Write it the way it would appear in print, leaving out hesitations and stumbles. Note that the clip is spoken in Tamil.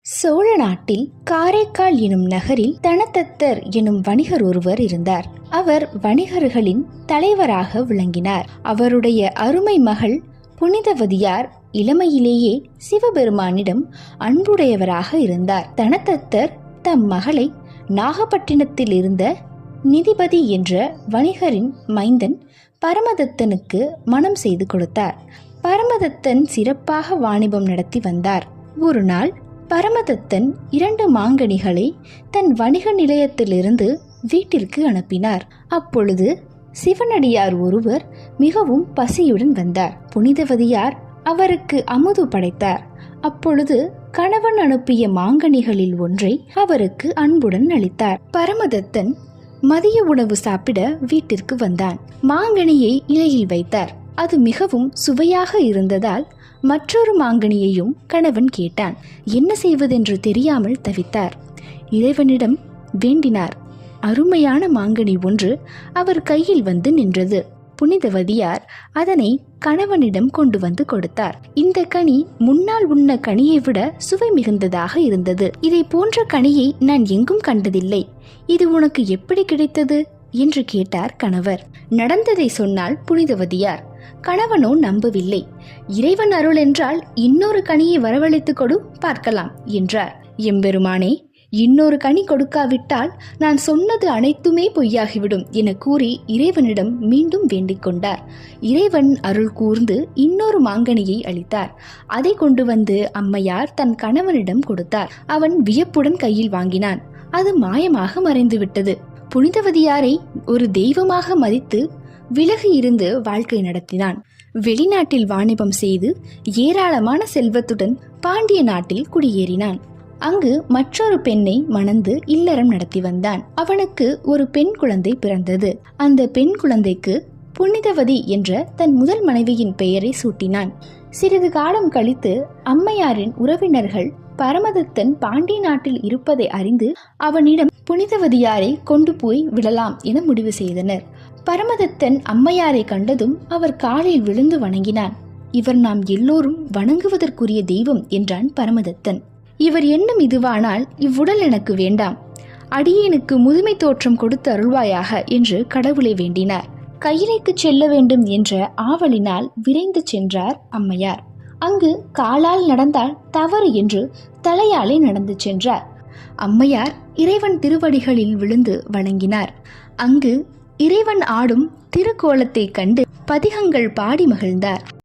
சோழ நாட்டில் காரைக்கால் எனும் நகரில் தனதத்தர் எனும் வணிகர் ஒருவர் இருந்தார். அவர் வணிகர்களின் தலைவராக விளங்கினார். அவருடைய அருமை மகள் புனிதவதியார் இளமையிலேயே சிவபெருமானிடம் அன்புடையவராக இருந்தார். தனதத்தர் தம் மகளை நாகப்பட்டினத்தில் இருந்த நிதிபதி என்ற வணிகரின் மைந்தன் பரமதத்தனுக்கு மணம் செய்து கொடுத்தார். பரமதத்தன் சிறப்பாக வாணிபம் நடத்தி வந்தார். ஒரு நாள் பரமதத்தன் 2 மாங்கனிகளை தன் வணிக நிலையத்திலிருந்து வீட்டிற்கு அனுப்பினார். அப்பொழுது சிவனடியார் ஒருவர் மிகவும் பசியுடன் வந்தார். புனிதவதியார் அவருக்கு அமுது படைத்தார். அப்பொழுது கணவன் அனுப்பிய மாங்கனிகளில் ஒன்றை அவருக்கு அன்புடன் அளித்தார். பரமதத்தன் மதிய உணவு சாப்பிட வீட்டிற்கு வந்தான். மாங்கனியை இலையில் வைத்தார். அது மிகவும் சுவையாக இருந்ததால் மற்றொரு மாங்கனியையும் கணவன் கேட்டான். என்ன செய்வதென்று தெரியாமல் தவித்தார். இறைவனிடம் வேண்டினார். அருமையான மாங்கனி ஒன்று அவர் கையில் வந்து நின்றது. புனிதவதியார் அதனை கணவனிடம் கொண்டு வந்து கொடுத்தார். இந்த கனி முன்னால் உண்ண கனியை விட சுவை மிகுந்ததாக இருந்தது. இதை போன்ற கனியை நான் எங்கும் கண்டதில்லை. இது உனக்கு எப்படி கிடைத்தது என்று கேட்டார் கணவர். நடந்ததை சொன்னால் புனிதவதியார். கணவனோ நம்பவில்லை. இறைவன் அருள் என்றால் இன்னொரு கனியை வரவழைத்து கொடு பார்க்கலாம் என்றார். எம்பெருமானே, இன்னொரு கனி கொடுக்காவிட்டால் நான் சொன்னது அனைத்துமே பொய்யாகிவிடும் என கூறி இறைவனிடம் மீண்டும் வேண்டிக் கொண்டார். இறைவன் அருள் கூர்ந்து இன்னொரு மாங்கனியை அளித்தார். அதை கொண்டு வந்து அம்மையார் தன் கணவனிடம் கொடுத்தார். அவன் வியப்புடன் கையில் வாங்கினான். அது மாயமாக மறைந்து விட்டது. புனிதவதியாரை ஒரு தெய்வமாக மதித்து விலகி இருந்து வாழ்க்கை நடத்தினான். வெளிநாட்டில் வாணிபம் செய்து ஏராளமான செல்வத்துடன் பாண்டிய நாட்டில் குடியேறினான். அங்கு மற்றொரு பெண்ணை மணந்து இல்லறம் நடத்தி வந்தான். அவனுக்கு ஒரு பெண் குழந்தை பிறந்தது. அந்த பெண் குழந்தைக்கு புனிதவதி என்ற தன் முதல் மனைவியின் பெயரை சூட்டினான். சிறிது காலம் கழித்து அம்மையாரின் உறவினர்கள் பரமதத்தன் பாண்டிய நாட்டில் இருப்பதை அறிந்து அவனிடம் புனிதவதியாரை கொண்டு போய் விடலாம் என முடிவு செய்தனர். பரமதத்தன் அம்மையாரை கண்டதும் அவர் காலில் விழுந்து வணங்கினான். இவர் நாம் எல்லோரும் வணங்குவதற்குரிய தெய்வம் என்றான் பரமதத்தன். இவர் எண்ணம் இதுவானால் இவ்வுடல் எனக்கு வேண்டாம். அடியேனுக்கு முதுமை தோற்றம் கொடுத்து அருள்வாயாக என்று கடவுளை வேண்டினார். கையிலைக்கு செல்ல வேண்டும் என்ற ஆவலினால் விரைந்து சென்றார் அம்மையார். அங்கு காலால் நடந்தால் தவறு என்று தலையாலே நடந்து சென்றார். அம்மையார் இறைவன் திருவடிகளில் விழுந்து வணங்கினார். அங்கு இறைவன் ஆடும் திருக்கோலத்தை கண்டு பதிகங்கள் பாடி மகிழ்ந்தார்.